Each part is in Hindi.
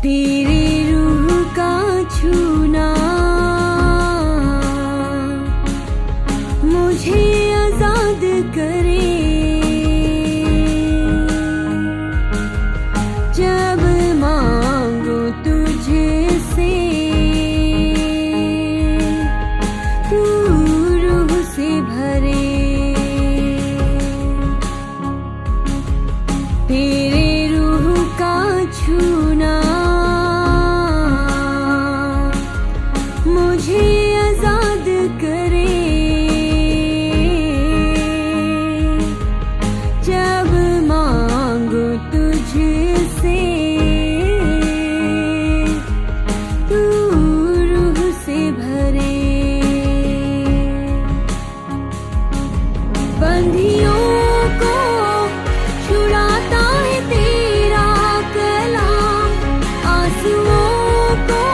तेरे रूह का छूना मुझे आजाद करे, जब मांगो तुझसे तू रूह से भरे। तेरे रूह का छूना मुझे आजाद करे, जब मांगो तुझसे तू रूह से भरे। बंधियों को छुड़ाता है तेरा कलाम, आंसुओं को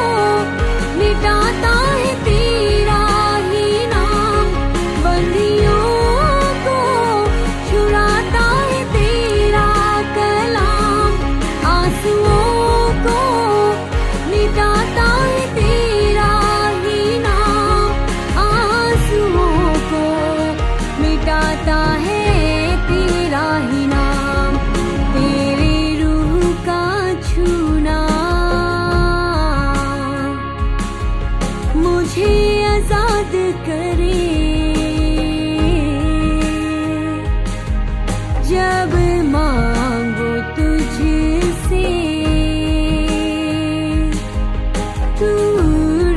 मिटाता है तेरा ही नाम। बंदियों को छुड़ाता है तेरा कलाम, आंसुओं को मिटाता है तेरा ही नाम। आंसुओं को मिटाता है तेरा ही नाम। तेरे रूह का छूना मुझे आजाद करे, जब मांगो तुझसे तू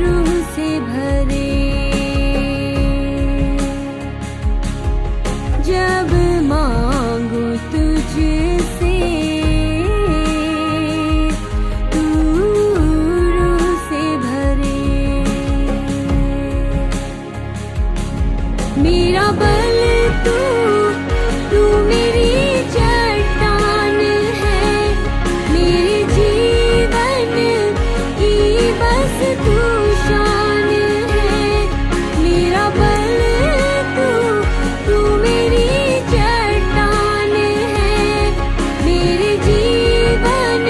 रूह से भरे। जब मांगो तुझसे तू रूह से भरे। मेरा बल तू, तू मेरी चट्टान है, मेरे जीवन की बस तू शान है। मेरा बल तू, तू मेरी चट्टान है, मेरे जीवन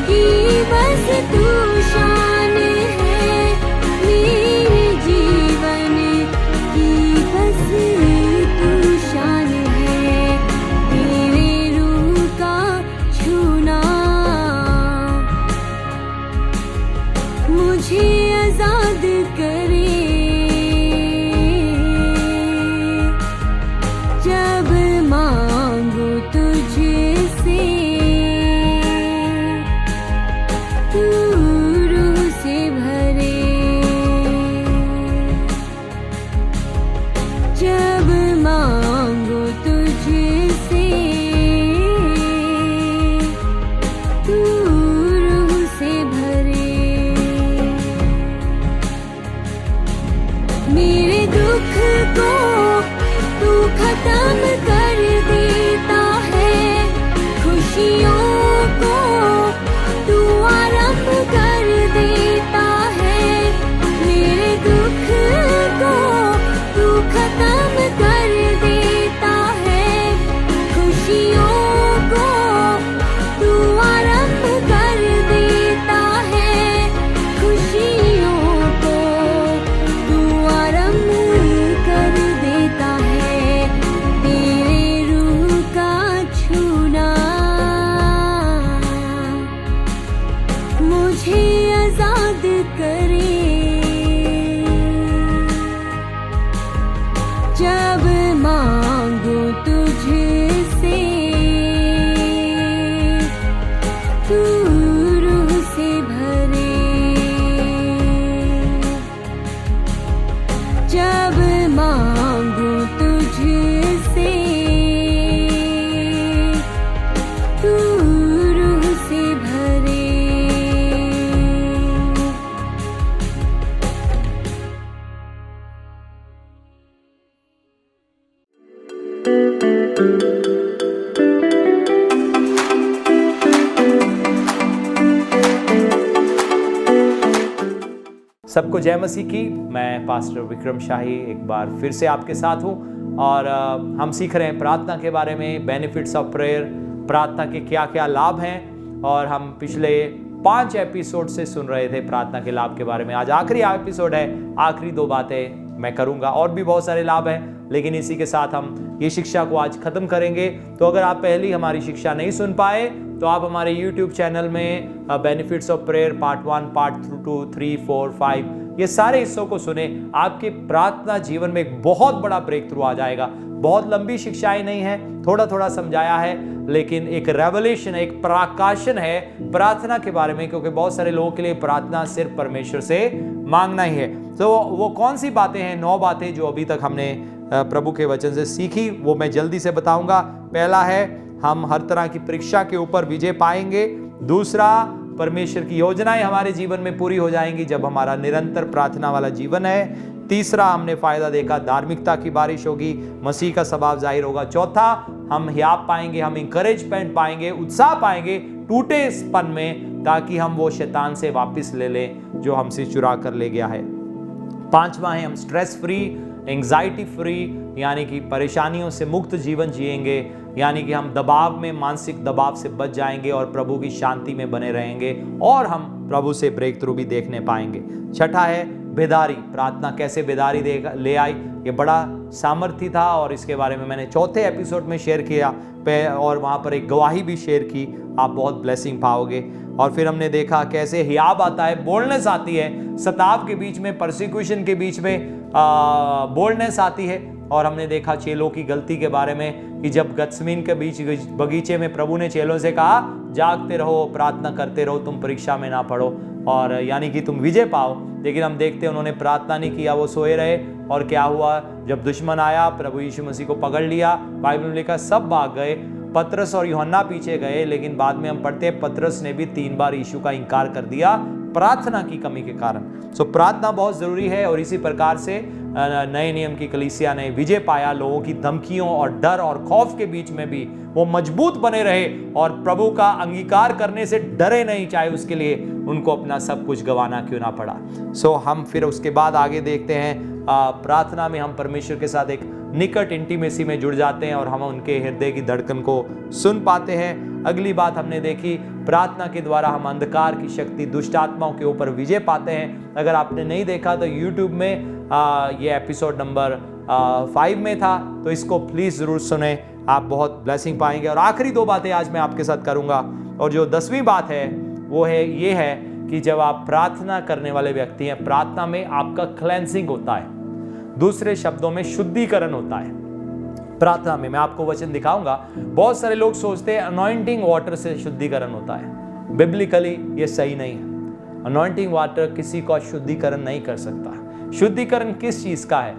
की बस तू शान है। मेरे जीवन की बस तू शान है। तेरे रूह का छूना मुझे आजाद करे, जब मांगो तुझसे तू रूह से भरे। जब मांगो तुझसे तू रूह से भरे। मेरे दुख को तू खत्म कर देता है, खुशियों को तू आरंभ कर देता है। मेरे दुख को तू खत्म कर जब मांगू तुझसे तू रूह से भरे, जब मांगू तुझसे तू रूह से भरे। सबको जय मसीह की। मैं पास्टर विक्रम शाही एक बार फिर से आपके साथ हूँ और हम सीख रहे हैं प्रार्थना के बारे में, बेनिफिट्स ऑफ प्रेयर, प्रार्थना के क्या क्या लाभ हैं। और हम पिछले 5 एपिसोड से सुन रहे थे प्रार्थना के लाभ के बारे में। आज आखिरी एपिसोड है, आखिरी 2 बातें मैं करूँगा। और भी बहुत सारे लाभ हैं, लेकिन इसी के साथ हम ये शिक्षा को आज खत्म करेंगे। तो अगर आप पहली हमारी शिक्षा नहीं सुन पाए तो आप हमारे YouTube चैनल में benefits of prayer part 1, part 2, 3, 4, 5 ये सारे हिस्सों को सुने। आपके प्रार्थना जीवन में एक बहुत बड़ा ब्रेक थ्रू आ जाएगा। बहुत लंबी शिक्षाएं नहीं है, थोड़ा थोड़ा समझाया है, लेकिन एक रेवलेशन है, एक प्रकाशन है प्रार्थना के बारे में। क्योंकि बहुत सारे लोगों के लिए प्रार्थना सिर्फ परमेश्वर से मांगना ही है। तो वो कौन सी बातें हैं? 9 बातें जो अभी तक हमने प्रभु के वचन से सीखी, वो मैं जल्दी से बताऊंगा। पहला है, हम हर तरह की परीक्षा के ऊपर विजय पाएंगे। दूसरा, परमेश्वर की योजनाएं हमारे जीवन में पूरी हो जाएंगी जब हमारा निरंतर प्रार्थना वाला जीवन है। तीसरा, हमने फायदा देखा, धार्मिकता की बारिश होगी, मसीह का स्वभाव जाहिर होगा। चौथा, हम हियाब पाएंगे, हम इंकरेजमेंट पाएंगे, उत्साह पाएंगे टूटेपन में, ताकि हम वो शैतान से वापस ले लें जो हमसे चुरा कर ले गया है। पांचवा है, हम स्ट्रेस फ्री, एंजाइटी फ्री, यानी कि परेशानियों से मुक्त जीवन जिएंगे, यानी कि हम दबाव में, मानसिक दबाव से बच जाएंगे और प्रभु की शांति में बने रहेंगे और हम प्रभु से ब्रेक थ्रू भी देखने पाएंगे। छठा है बेदारी, प्रार्थना कैसे बेदारी ले आई, ये बड़ा सामर्थ्य था और इसके बारे में मैंने 4थे एपिसोड में शेयर किया और वहाँ पर एक गवाही भी शेयर की। आप बहुत ब्लेसिंग पाओगे। और फिर हमने देखा कैसे हियाब आता है, बोल्डनेस आती है, सताव के बीच में, परसिक्यूशन के बीच में बोल्डनेस आती है। और हमने देखा चेलों की गलती के बारे में कि जब गत्समीन के बीच बगीचे में प्रभु ने चेलों से कहा, जागते रहो, प्रार्थना करते रहो, तुम परीक्षा में ना पड़ो, और यानी कि तुम विजय पाओ। लेकिन हम देखते हैं उन्होंने प्रार्थना नहीं किया, वो सोए रहे। और क्या हुआ? जब दुश्मन आया, प्रभु यीशु मसीह को पकड़ लिया, बाइबल में लिखा सब भाग गए, पतरस और यूहन्ना पीछे गए। लेकिन बाद में हम पढ़ते हैं पतरस ने भी 3 बार यीशु का इनकार कर दिया प्रार्थना की कमी के कारण। सो प्रार्थना बहुत जरूरी है। और इसी प्रकार से नए नियम की कलीसिया ने विजय पाया। लोगों की धमकियों और डर और खौफ के बीच में भी वो मजबूत बने रहे और प्रभु का अंगीकार करने से डरे नहीं, चाहे उसके लिए उनको अपना सब कुछ गंवाना क्यों ना पड़ा। सो हम फिर उसके बाद आगे देखते हैं, प्रार्थना में हम परमेश्वर के साथ एक निकट इंटीमेसी में जुड़ जाते हैं और हम उनके हृदय की धड़कन को सुन पाते हैं। अगली बात हमने देखी, प्रार्थना के द्वारा हम अंधकार की शक्ति, दुष्ट आत्माओं के ऊपर विजय पाते हैं। अगर आपने नहीं देखा तो YouTube में ये एपिसोड नंबर 5 में था, तो इसको प्लीज जरूर सुने, आप बहुत ब्लेसिंग पाएंगे। और आखिरी 2 बातें आज मैं आपके साथ करूंगा। और जो 10वीं बात है वो है ये है कि जब आप प्रार्थना करने वाले व्यक्ति हैं, प्रार्थना में आपका क्लेंसिंग होता है, दूसरे शब्दों में शुद्धिकरण होता है। प्रार्थना में मैं आपको वचन दिखाऊंगा। बहुत सारे लोग सोचते हैं अनॉइंटिंग वाटर से शुद्धिकरण होता है। बिब्लिकली ये सही नहीं है। अनॉइंटिंग वाटर किसी को शुद्धिकरण नहीं कर सकता। शुद्धिकरण किस चीज का है?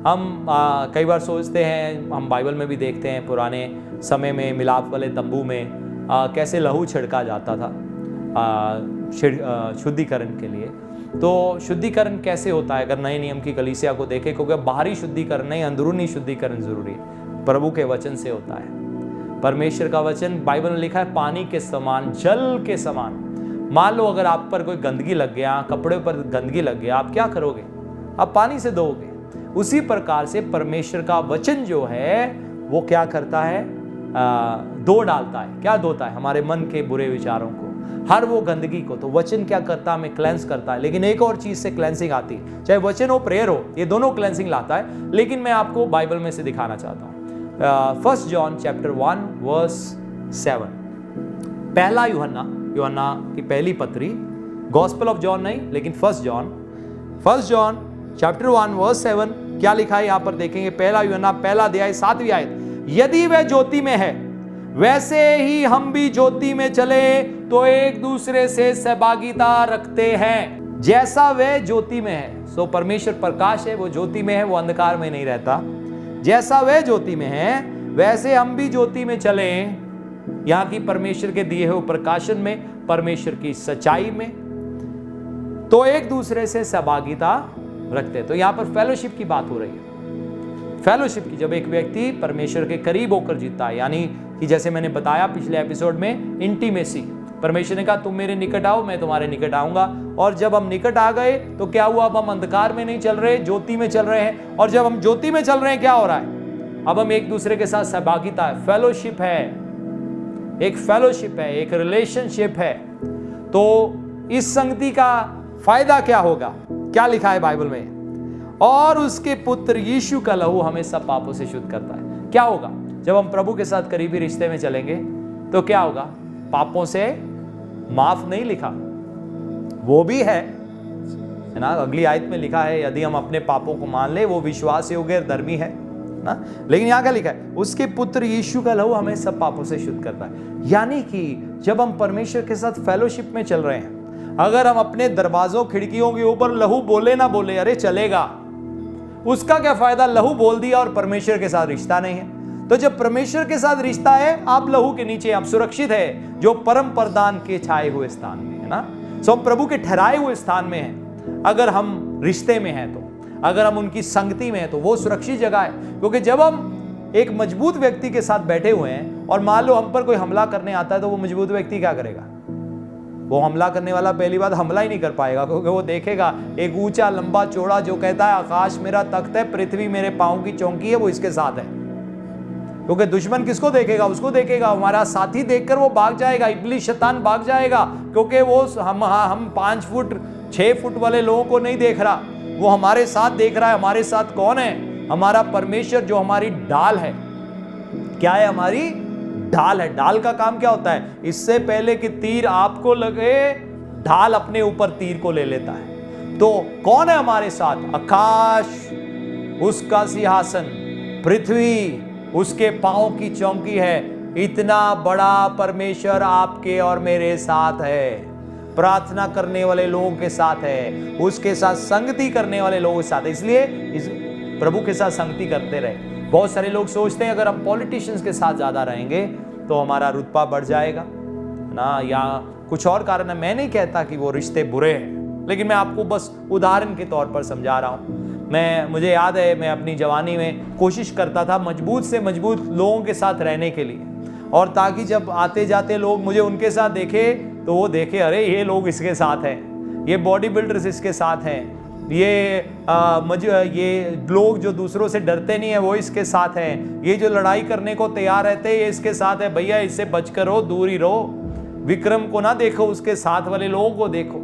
हम कई बार सोचते हैं, हम बाइबल में भी देखते हैं, पुराने समय में मिलाप वाले तंबू में कैसे लहू छिड़का जाता था शुद्धिकरण के लिए। तो शुद्धिकरण कैसे होता है? अगर नए नियम की कलीसिया को देखें, क्योंकि बाहरी शुद्धिकरण नहीं, अंदरूनी शुद्धिकरण जरूरी है। प्रभु के वचन से होता है। परमेश्वर का वचन, बाइबल में लिखा है, पानी के समान, जल के समान। मान लो अगर आप पर कोई गंदगी लग गया, कपड़े पर गंदगी लग गया, आप क्या करोगे? आप पानी से धोओगे। उसी प्रकार से परमेश्वर का वचन जो है वो क्या करता है? धो डालता है। क्या धोता है? हमारे मन के बुरे विचारों को, हर वो गंदगी को। तो वचन क्या करता है? हमें क्लेंस करता है। लेकिन एक और चीज से क्लेंसिंग आती है, चाहे वचन हो, प्रेयर हो, ये दोनों क्लेंसिंग लाता है। लेकिन मैं आपको बाइबल में से दिखाना चाहता हूं। 1 जॉन चैप्टर 1 वर्स 7, पहला यूहन्ना की पहली पत्री, गॉस्पेल ऑफ जॉन नहीं, लेकिन 1 जॉन चैप्टर 1 वर्स 7 क्या लिखा है यहां पर देखेंगे, पहला यूहन्ना पहला अध्याय 7वीं आयत, यदि वह ज्योति में है वैसे ही हम भी ज्योति में चले तो एक दूसरे से सहभागिता रखते हैं। जैसा वह ज्योति में है, सो परमेश्वर प्रकाश है, वो ज्योति में है, वो अंधकार में नहीं रहता। जैसा वह ज्योति में है वैसे हम भी ज्योति में चले, यहां की परमेश्वर के दिए हुए प्रकाशन में, परमेश्वर की सच्चाई में, तो एक दूसरे से सहभागिता रखते। तो यहां पर फेलोशिप की बात हो रही है। फेलोशिप की, जब एक व्यक्ति परमेश्वर के करीब होकर जीता है, यानी कि जैसे मैंने बताया पिछले एपिसोड में, इंटीमेसी। परमेश्वर ने कहा तुम मेरे निकट आओ, मैं तुम्हारे निकट आऊंगा। और जब हम निकट आ गए तो क्या हुआ, अब हम अंधकार में नहीं चल रहे, ज्योति में चल रहे हैं। और जब हम ज्योति में चल रहे हैं क्या हो रहा है, अब हम एक दूसरे के साथ सहभागिता है, फेलोशिप है, एक फेलोशिप है, एक रिलेशनशिप है। तो इस संगति का फायदा क्या होगा, क्या लिखा है बाइबल में, और उसके पुत्र यीशु का लहू हमें सब पापों से शुद्ध करता है। क्या होगा जब हम प्रभु के साथ करीबी रिश्ते में चलेंगे तो क्या होगा, पापों से माफ नहीं लिखा, वो भी है ना, अगली आयत में लिखा है यदि हम अपने पापों को मान ले वो विश्वास योग्य धर्मी है ना। लेकिन यहां क्या लिखा है, उसके पुत्र यीशु का लहू हमें सब पापों से शुद्ध करता है। यानी कि जब हम परमेश्वर के साथ फेलोशिप में चल रहे हैं, अगर हम अपने दरवाजों खिड़कियों के ऊपर लहू बोले ना बोले, अरे चलेगा, उसका क्या फायदा, लहू बोल दिया और परमेश्वर के साथ रिश्ता नहीं है। तो जब परमेश्वर के साथ रिश्ता है, आप लहू के नीचे, आप सुरक्षित है, जो परम प्रदान के छाए हुए स्थान में है ना। सो हम प्रभु के ठहराए हुए स्थान में हैं। अगर हम रिश्ते में हैं, तो अगर हम उनकी संगति में हैं, तो वो सुरक्षित जगह है। क्योंकि जब हम एक मजबूत व्यक्ति के साथ बैठे हुए हैं और मान लो हम पर कोई हमला करने आता है, तो वो मजबूत व्यक्ति क्या करेगा, वो हमला करने वाला पहली बात हमला ही नहीं कर पाएगा, क्योंकि वो देखेगा एक ऊंचा लंबा चौड़ा जो कहता है आकाश मेरा तख्त है, पृथ्वी मेरे पांव की चौकी है, वो इसके साथ है। क्योंकि दुश्मन किसको देखेगा, उसको देखेगा, हमारा साथी देखकर वो भाग जाएगा, इब्लीस शैतान भाग जाएगा, क्योंकि वो हम 5 फुट 6 फुट वाले लोगों को नहीं देख रहा, वो हमारे साथ देख रहा है। हमारे साथ कौन है, हमारा परमेश्वर, जो हमारी ढाल है। क्या है, हमारी ढाल है। ढाल का काम क्या होता है, इससे पहले कि तीर आपको लगे, ढाल अपने ऊपर तीर को ले लेता है। तो कौन है हमारे साथ, आकाश उसका सिंहासन, पृथ्वी उसके पांव की चौकी है। इतना बड़ा परमेश्वर आपके और मेरे साथ है, प्रार्थना करने वाले लोगों के साथ है, उसके साथ संगति करने वाले लोगों के साथ है। इसलिए इस प्रभु के साथ संगति करते रहे। बहुत सारे लोग सोचते हैं अगर हम पॉलिटिशियंस के साथ ज्यादा रहेंगे तो हमारा रुतबा बढ़ जाएगा ना, या कुछ और कारण है। मैं नहीं कहता कि वो रिश्ते बुरे हैं, लेकिन मैं आपको बस उदाहरण के तौर पर समझा रहा हूं। मुझे याद है, मैं अपनी जवानी में कोशिश करता था मजबूत से मजबूत लोगों के साथ रहने के लिए, और ताकि जब आते जाते लोग मुझे उनके साथ देखे तो वो देखे अरे ये लोग इसके साथ हैं, ये बॉडी बिल्डर्स इसके साथ हैं, ये लोग जो दूसरों से डरते नहीं है वो इसके साथ हैं, ये जो लड़ाई करने को तैयार रहते हैं ये इसके साथ है। भैया इससे बच कर रहो, दूर ही रहो, विक्रम को ना देखो, उसके साथ वाले लोगों को देखो।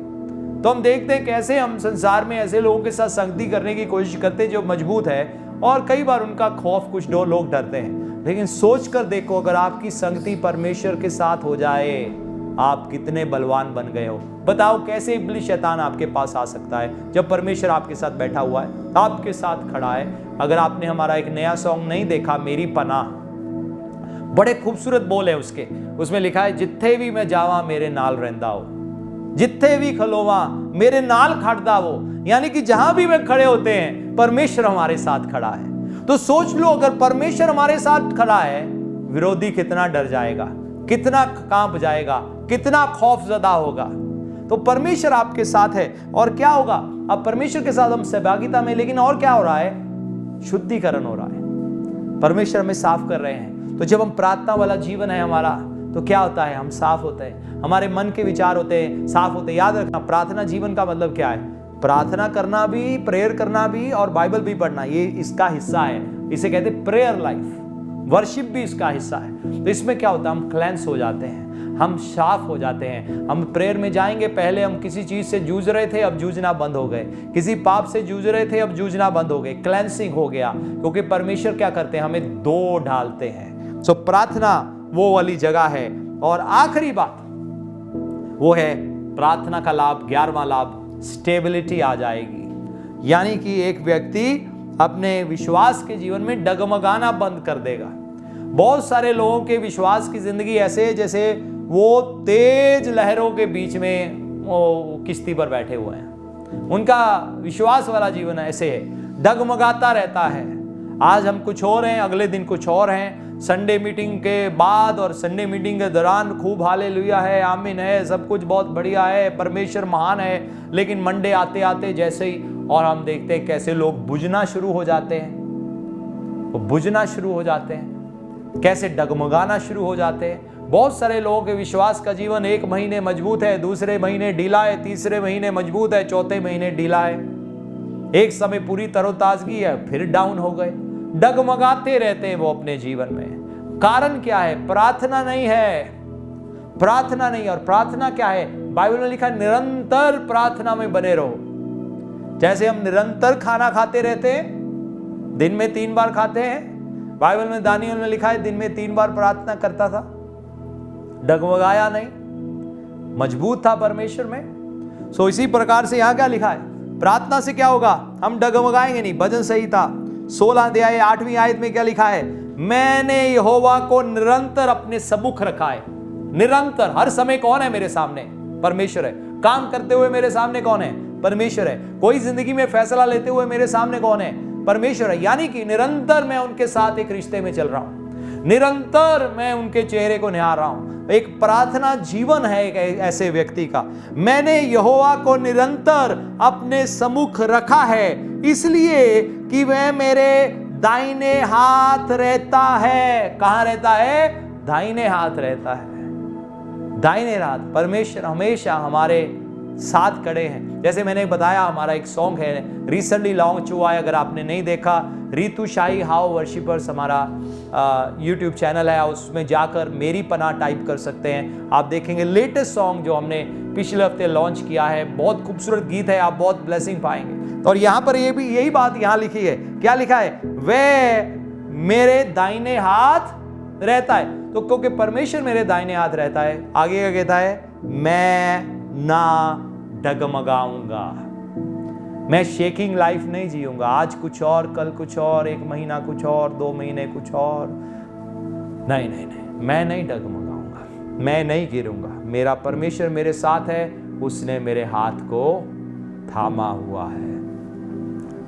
तो हम देखते हैं कैसे हम संसार में ऐसे लोगों के साथ संगति करने की कोशिश करते हैं जो मजबूत है, और कई बार उनका खौफ कुछ दो लोग डरते हैं। लेकिन सोच कर देखो, अगर आपकी संगति परमेश्वर के साथ हो जाए, आप कितने बलवान बन गए हो। बताओ कैसे इब्लीस शैतान आपके पास आ सकता है जब परमेश्वर आपके साथ बैठा हुआ है, आपके साथ खड़ा है। अगर आपने हमारा एक नया सॉन्ग नहीं देखा, मेरी पनाह, बड़े खूबसूरत बोल है उसके, उसमें लिखा है जिथे भी मैं जावा मेरे नाल रहंदा हो, जिथे भी खलोवा मेरे नाल खड़दा वो, यानी कि जहां भी मैं खड़े होते हैं परमेश्वर हमारे साथ खड़ा है। तो सोच लो, अगर परमेश्वर हमारे साथ खड़ा है, विरोधी कितना डर जाएगा, कितना कांप जाएगा, कितना खौफजदा होगा। तो परमेश्वर आपके साथ है, और क्या होगा, अब परमेश्वर के साथ हम सहभागिता में, लेकिन और क्या हो रहा है, शुद्धिकरण हो रहा है, परमेश्वर हमें साफ कर रहे हैं। तो जब हम प्रार्थना वाला जीवन है हमारा, तो क्या होता है, हम साफ होते हैं, हमारे मन के विचार होते हैं, साफ होते हैं। याद रखना, प्रार्थना जीवन का मतलब क्या है, प्रार्थना करना भी, प्रेयर करना भी, और बाइबल भी पढ़ना, ये इसका हिस्सा है। इसे कहते हैं प्रेयर लाइफ, वर्शिप भी इसका हिस्सा है। तो इसमें क्या होता है, हम क्लेंस हो जाते हैं, हम साफ हो जाते हैं। हम प्रेयर में जाएंगे, पहले हम किसी चीज से जूझ रहे थे, अब जूझना बंद हो गए, किसी पाप से जूझ रहे थे, अब जूझना बंद हो गए, क्लेंसिंग हो गया। क्योंकि परमेश्वर क्या करते हैं, हमें दो ढालते हैं। सो प्रार्थना वो वाली जगह है। और आखिरी बात वो है प्रार्थना का लाभ, 11वां लाभ, स्टेबिलिटी आ जाएगी। यानी कि एक व्यक्ति अपने विश्वास के जीवन में डगमगाना बंद कर देगा। बहुत सारे लोगों के विश्वास की जिंदगी ऐसे है जैसे वो तेज लहरों के बीच में वो किश्ती पर बैठे हुए हैं। उनका विश्वास वाला जीवन ऐसे है, डगमगाता रहता है। आज हम कुछ और हैं, अगले दिन कुछ और हैं। संडे मीटिंग के बाद और संडे मीटिंग के दौरान खूब हालेलुया है, आमीन है, सब कुछ बहुत बढ़िया है, परमेश्वर महान है। लेकिन मंडे आते आते जैसे ही और हम देखते हैं कैसे लोग बुझना शुरू हो जाते हैं, वो बुझना शुरू हो जाते हैं, कैसे डगमगाना शुरू हो जाते हैं। बहुत सारे लोगों के विश्वास का जीवन एक महीने मजबूत है, दूसरे महीने ढीला है, तीसरे महीने मजबूत है, चौथे महीने ढीला है। एक समय पूरी तरोताजगी है, फिर डाउन हो गए। डगमगाते रहते हैं वो अपने जीवन में। कारण क्या है? प्रार्थना नहीं है, प्रार्थना नहीं। और प्रार्थना क्या है? बाइबल में लिखा है निरंतर प्रार्थना में बने रहो। जैसे हम निरंतर खाना खाते रहते हैं, दिन में 3 बार खाते हैं। बाइबल में दानियल ने लिखा है दिन में 3 बार प्रार्थना करता था, डगमगाया नहीं, मजबूत था परमेश्वर में। सो इसी प्रकार से यहां क्या लिखा है? प्रार्थना से क्या होगा? हम डगमगाएंगे नहीं। भजन संहिता 16 अध्याय 8वीं आयत में क्या लिखा है? मैंने यहोवा को निरंतर अपने सम्मुख रखा है। निरंतर, हर समय कौन है मेरे सामने? परमेश्वर है। काम करते हुए मेरे सामने कौन है? परमेश्वर है। कोई जिंदगी में फैसला लेते हुए मेरे सामने कौन है? परमेश्वर है। यानी कि निरंतर मैं उनके साथ एक रिश्ते में चल रहा हूं, निरंतर मैं उनके चेहरे को निहार रहा हूं। एक प्रार्थना जीवन है एक ऐसे व्यक्ति का। मैंने यहोवा को निरंतर अपने सम्मुख रखा है, इसलिए कि वह मेरे दाहिने हाथ रहता है। कहां रहता है? दाहिने हाथ रहता है। दाहिने हाथ। परमेश्वर हमेशा हमारे साथ खड़े हैं। जैसे मैंने बताया, हमारा एक सॉन्ग है, रिसेंटली लॉन्च हुआ है। अगर आपने नहीं देखा, रितु शाही हाउ वर्शिपर्स हमारा यूट्यूब चैनल है, उसमें जाकर मेरी पनाह टाइप कर सकते हैं। आप देखेंगे लेटेस्ट सॉन्ग जो हमने पिछले हफ्ते लॉन्च किया है। बहुत खूबसूरत गीत है, आप बहुत ब्लेसिंग पाएंगे। और यहाँ पर ये भी यही बात यहाँ लिखी है। क्या लिखा है? वह मेरे दाहिने हाथ रहता है। तो क्योंकि परमेश्वर मेरे दाहिने हाथ रहता है, आगे क्या कहता है? मैं ना डगमगाऊंगा, मैं शेकिंग लाइफ नहीं जीऊंगा। आज कुछ और, कल कुछ और, 1 महीना कुछ और, 2 महीने कुछ और। नहीं नहीं नहीं, मैं नहीं डगमगाऊंगा, मैं नहीं गिरूंगा। मेरा परमेश्वर मेरे साथ है, उसने मेरे हाथ को थामा हुआ है।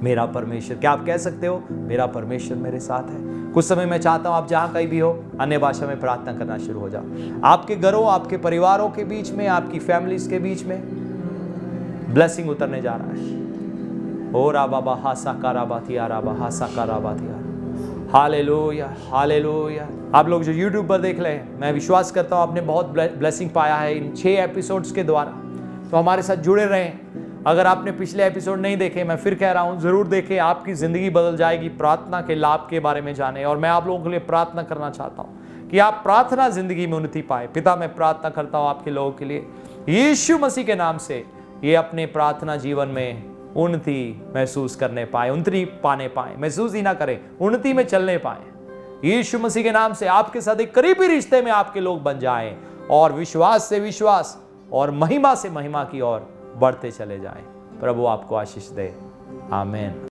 मेरा परमेश्वर, क्या आप कह सकते हो मेरा परमेश्वर मेरे साथ है? कुछ समय मैं चाहता हूं आप जहां कहीं भी हो, अन्य भाषा में प्रार्थना करना शुरू हो जाओ। आपके घरों, आपके परिवारों के बीच में, आपकी फैमिलीज के बीच में ब्लेसिंग उतरने जा रहा है। ओ राबा बाहा साकारा बातिया राबा हा साकारा बातिया। Hallelujah hallelujah. आप लोग जो यूट्यूब पर देख रहे हैं, मैं विश्वास करता हूं आपने बहुत ब्लेसिंग पाया है इन 6 एपिसोड्स के द्वारा। तो हमारे साथ जुड़े रहें। अगर आपने पिछले एपिसोड नहीं देखे, मैं फिर कह रहा हूं जरूर देखें, आपकी जिंदगी बदल जाएगी। प्रार्थना के लाभ के बारे में जाने। और मैं आप लोगों के लिए प्रार्थना करना चाहता हूं कि आप प्रार्थना जिंदगी में उन्नति पाए। पिता, मैं प्रार्थना करता हूं आपके लोगों के लिए, यीशु मसीह के नाम से, ये अपने प्रार्थना जीवन में उन्नति महसूस करने पाए, उन्नति पाने पाए, महसूस ही ना करें, उन्नति में चलने पाए। यीशु मसीह के नाम से आपके साथ एक करीबी रिश्ते में आपके लोग बन जाएं और विश्वास से विश्वास और महिमा से महिमा की ओर बढ़ते चले जाएं। प्रभु आपको आशीष दे। आमीन।